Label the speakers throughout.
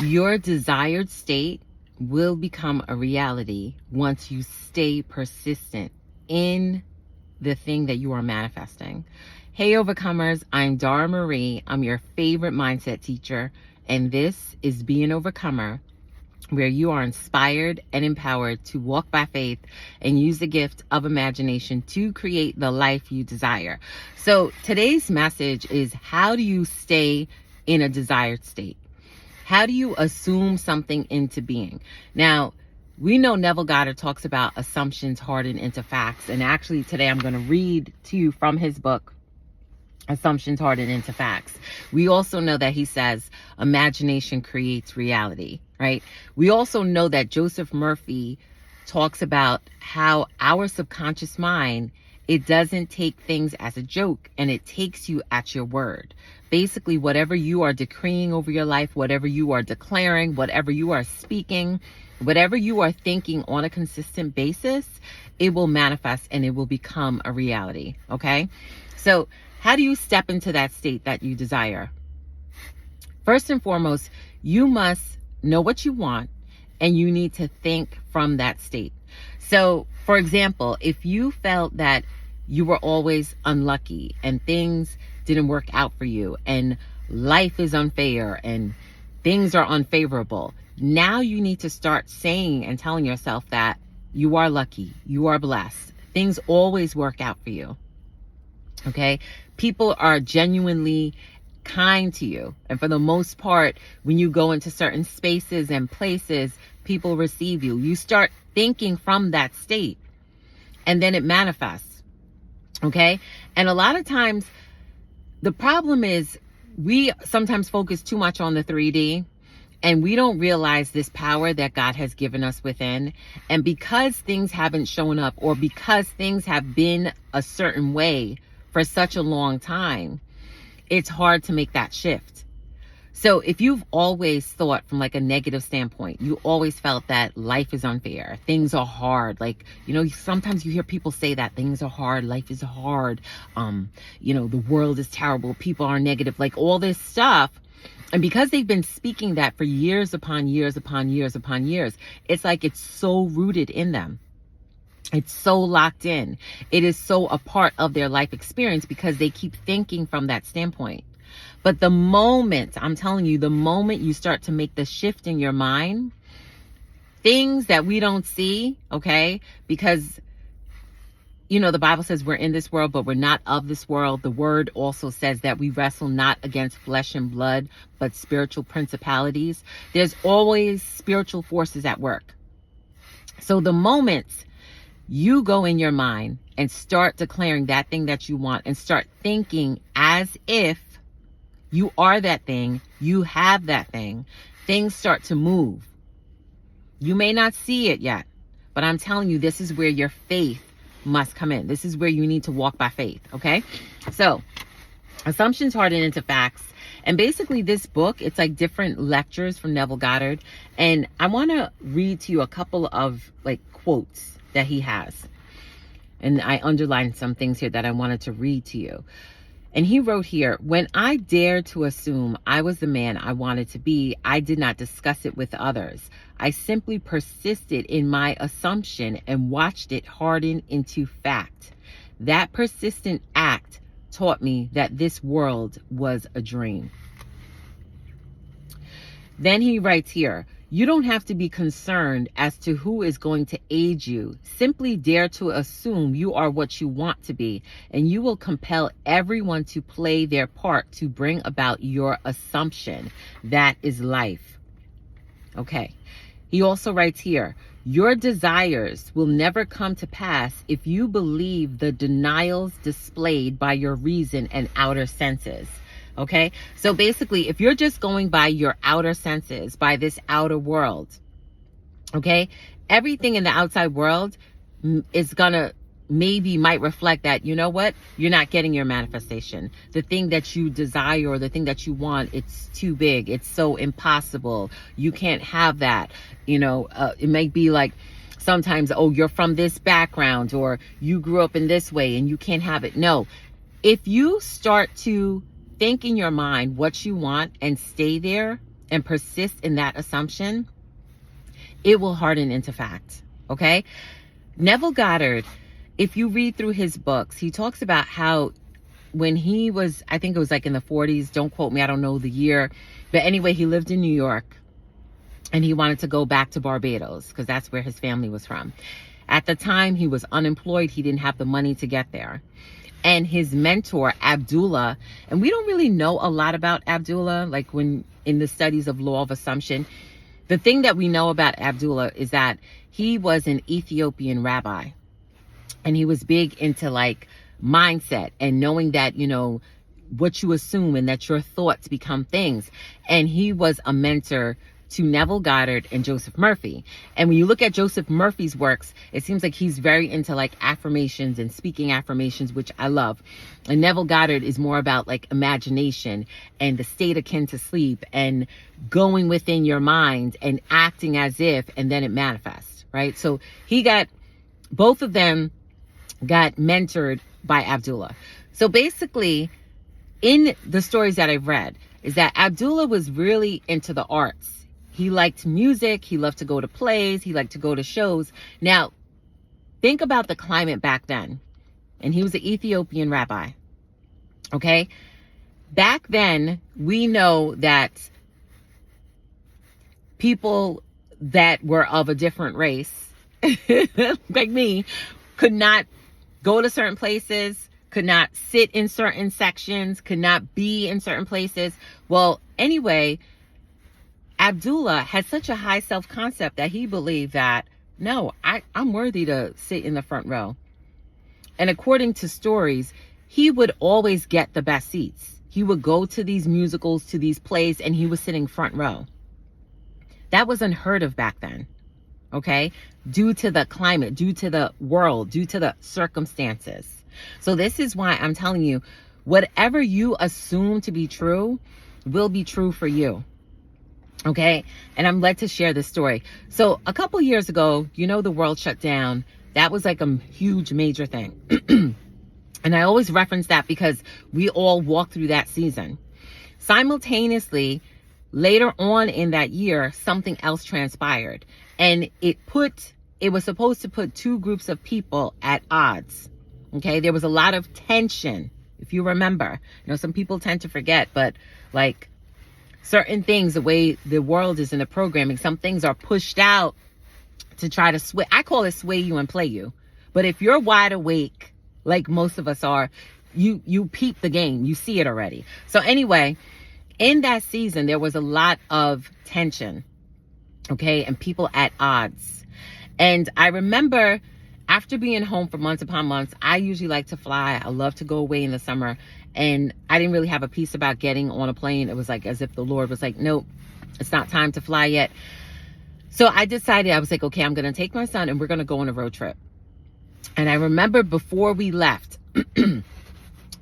Speaker 1: Your desired state will become a reality once you stay persistent in the thing that you are manifesting. Hey, overcomers, I'm Dara Marie. I'm your favorite mindset teacher, and this is Be an Overcomer, where you are inspired and empowered to walk by faith and use the gift of imagination to create the life you desire. So today's message is, how do you stay in a desired state? How do you assume something into being? Now, we know Neville Goddard talks about assumptions hardened into facts. And actually today I'm going to read to you from his book, Assumptions Hardened into Facts. We also know that he says imagination creates reality, right? We also know that Joseph Murphy talks about how our subconscious mind, it doesn't take things as a joke, and it takes you at your word. Basically, whatever you are decreeing over your life, whatever you are declaring, whatever you are speaking, whatever you are thinking on a consistent basis, it will manifest and it will become a reality, okay? So how do you step into that state that you desire? First and foremost, you must know what you want, and you need to think from that state. So, for example, if you felt that you were always unlucky and things didn't work out for you and life is unfair and things are unfavorable, now you need to start saying and telling yourself that you are lucky, you are blessed, things always work out for you. Okay? People are genuinely kind to you. And for the most part, when you go into certain spaces and places, people receive you. You start thinking from that state, and then it manifests. Okay? And a lot of times, the problem is we sometimes focus too much on the 3D, and we don't realize this power that God has given us within. And because things haven't shown up, or because things have been a certain way for such a long time, it's hard to make that shift. So if you've always thought from like a negative standpoint, you always felt that life is unfair, things are hard. Like, you know, sometimes you hear people say that things are hard, life is hard. The world is terrible, people are negative, like all this stuff. And because they've been speaking that for years upon years upon years upon years, it's like it's so rooted in them. It's so locked in. It is so a part of their life experience because they keep thinking from that standpoint. But the moment, I'm telling you, the moment you start to make the shift in your mind, things that we don't see, okay? Because, you know, the Bible says we're in this world, but we're not of this world. The word also says that we wrestle not against flesh and blood, but spiritual principalities. There's always spiritual forces at work. So the moment you go in your mind and start declaring that thing that you want and start thinking as if you are that thing, you have that thing, things start to move. You may not see it yet, but I'm telling you, this is where your faith must come in. This is where you need to walk by faith, okay? So, Assumptions Hardened into Facts. And basically this book, it's like different lectures from Neville Goddard. And I want to read to you a couple of like quotes that he has. And I underlined some things here that I wanted to read to you. And he wrote here, when I dared to assume I was the man I wanted to be, I did not discuss it with others. I simply persisted in my assumption and watched it harden into fact. That persistent act taught me that this world was a dream. Then he writes here, you don't have to be concerned as to who is going to aid you. Simply dare to assume you are what you want to be, and you will compel everyone to play their part to bring about your assumption. That is life. Okay. He also writes here, your desires will never come to pass if you believe the denials displayed by your reason and outer senses. Okay, so basically, if you're just going by your outer senses, by this outer world, okay, everything in the outside world is gonna might reflect that, you know what, you're not getting your manifestation. The thing that you desire or the thing that you want, it's too big, it's so impossible, you can't have that. It might be like sometimes, oh, you're from this background, or you grew up in this way and you can't have it. No, if you start to think in your mind what you want and stay there and persist in that assumption, it will harden into fact. Okay? Neville Goddard, if you read through his books, he talks about how when he was, I think it was like in the 40s, don't quote me, I don't know the year, but anyway, he lived in New York and he wanted to go back to Barbados because that's where his family was from. At the time, he was unemployed. He didn't have the money to get there. And his mentor, Abdullah, and we don't really know a lot about Abdullah, like when in the studies of law of assumption, the thing that we know about Abdullah is that he was an Ethiopian rabbi and he was big into like mindset and knowing that, you know, what you assume and that your thoughts become things. And he was a mentor to Neville Goddard and Joseph Murphy. And when you look at Joseph Murphy's works, it seems like he's very into like affirmations and speaking affirmations, which I love. And Neville Goddard is more about like imagination and the state akin to sleep and going within your mind and acting as if, and then it manifests, right? So both of them got mentored by Abdullah. So basically, in the stories that I've read, is that Abdullah was really into the arts. He liked music. He loved to go to plays. He liked to go to shows. Now, think about the climate back then. And he was an Ethiopian rabbi. Okay? Back then, we know that people that were of a different race, like me, could not go to certain places, could not sit in certain sections, could not be in certain places. Well, anyway, Abdullah had such a high self-concept that he believed that, no, I'm worthy to sit in the front row. And according to stories, he would always get the best seats. He would go to these musicals, to these plays, and he was sitting front row. That was unheard of back then, okay? Due to the climate, due to the world, due to the circumstances. So this is why I'm telling you, whatever you assume to be true will be true for you. Okay. And I'm led to share this story. So a couple years ago, you know, the world shut down. That was like a huge major thing. And I always reference that because we all walked through that season. Simultaneously, later on in that year, something else transpired. And it was supposed to put two groups of people at odds. Okay. There was a lot of tension, if you remember. You know, some people tend to forget, but like, certain things, the way the world is in the programming, some things are pushed out to try to sway. I call it sway you and play you. But if you're wide awake, like most of us are, you peep the game. You see it already. So anyway, in that season, there was a lot of tension, okay, and people at odds. And I remember after being home for months upon months, I usually like to fly. I love to go away in the summer. And I didn't really have a peace about getting on a plane. It was like as if the Lord was like, nope, it's not time to fly yet. So I decided, I was like, okay, I'm going to take my son and we're going to go on a road trip. And I remember before we left,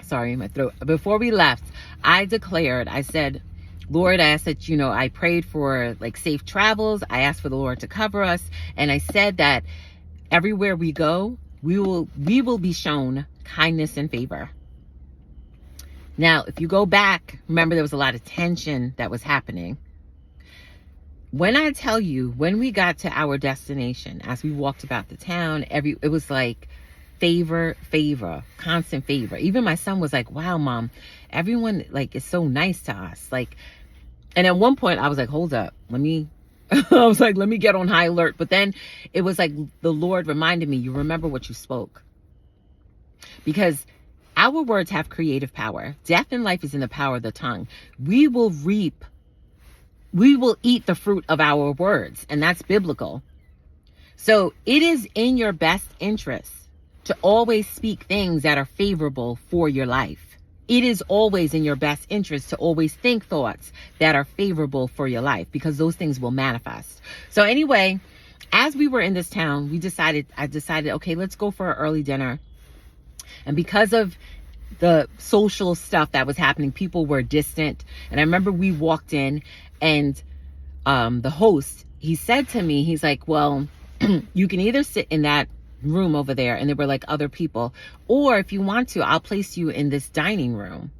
Speaker 1: sorry, my throat. Before we left, I declared, I said, Lord, I asked that, you know, I prayed for like safe travels. I asked for the Lord to cover us. And I said that everywhere we go, we will be shown kindness and favor. Now, if you go back, remember there was a lot of tension that was happening. When I tell you, when we got to our destination, as we walked about the town, it was like favor, constant favor. Even my son was like, wow, Mom, everyone like is so nice to us. Like, and at one point I was like, hold up, let me get on high alert. But then it was like the Lord reminded me, you remember what you spoke. Because our words have creative power. Death and life is in the power of the tongue. We will eat the fruit of our words, and that's biblical. So it is in your best interest to always speak things that are favorable for your life. It is always in your best interest to always think thoughts that are favorable for your life, because those things will manifest. So anyway, as we were in this town, I decided, okay, let's go for an early dinner. And because of the social stuff that was happening, people were distant. And I remember we walked in and the host, he said to me, he's like, well, you can either sit in that room over there, and there were like other people, or if you want to, I'll place you in this dining room.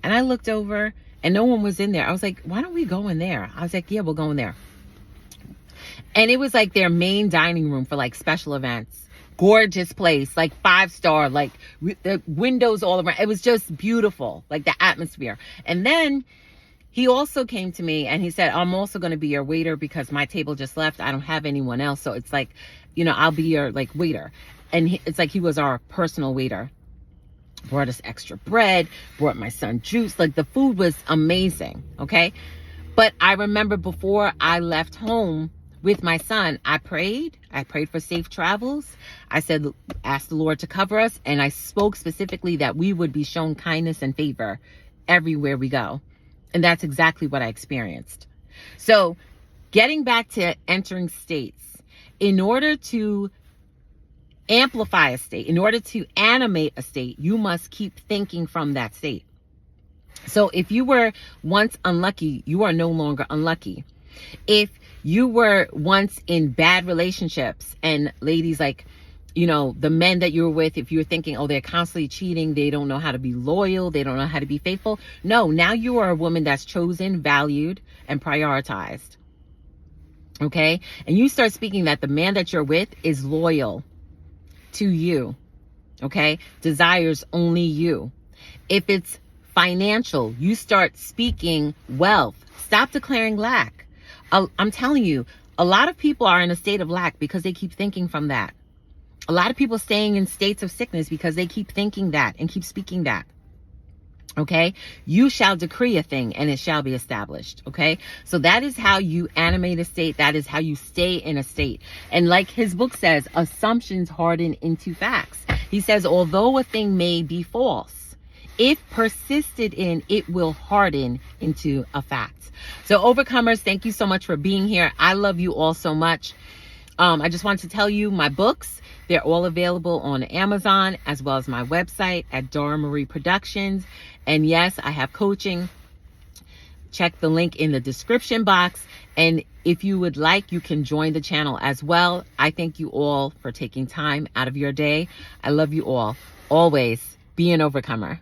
Speaker 1: And I looked over and no one was in there. I was like, why don't we go in there? I was like, yeah, we'll go in there. And it was like their main dining room for like special events. Gorgeous place, like 5-star, like the windows all around. It was just beautiful, like the atmosphere. And then he also came to me and he said, I'm also going to be your waiter because my table just left. I don't have anyone else. So it's like, you know, I'll be your like waiter. And it's like he was our personal waiter. Brought us extra bread, brought my son juice. Like the food was amazing. Okay. But I remember before I left home with my son, I prayed for safe travels. I said, ask the Lord to cover us. And I spoke specifically that we would be shown kindness and favor everywhere we go. And that's exactly what I experienced. So getting back to entering states, in order to amplify a state, in order to animate a state, you must keep thinking from that state. So if you were once unlucky, you are no longer unlucky. If you were once in bad relationships, and ladies, like, you know, the men that you were with, if you were thinking, oh, they're constantly cheating, they don't know how to be loyal, they don't know how to be faithful. No, now you are a woman that's chosen, valued, and prioritized. Okay? And you start speaking that the man that you're with is loyal to you. Okay? Desires only you. If it's financial, you start speaking wealth. Stop declaring lack. I'm telling you, a lot of people are in a state of lack because they keep thinking from that. A lot of people staying in states of sickness because they keep thinking that and keep speaking that. Okay? You shall decree a thing and it shall be established. Okay? So that is how you animate a state. That is how you stay in a state. And like his book says, assumptions harden into facts. He says, although a thing may be false, if persisted in, it will harden into a fact. So overcomers, thank you so much for being here. I love you all so much. I just want to tell you my books, they're all available on Amazon as well as my website at Dora Marie Productions. And yes, I have coaching. Check the link in the description box. And if you would like, you can join the channel as well. I thank you all for taking time out of your day. I love you all. Always be an overcomer.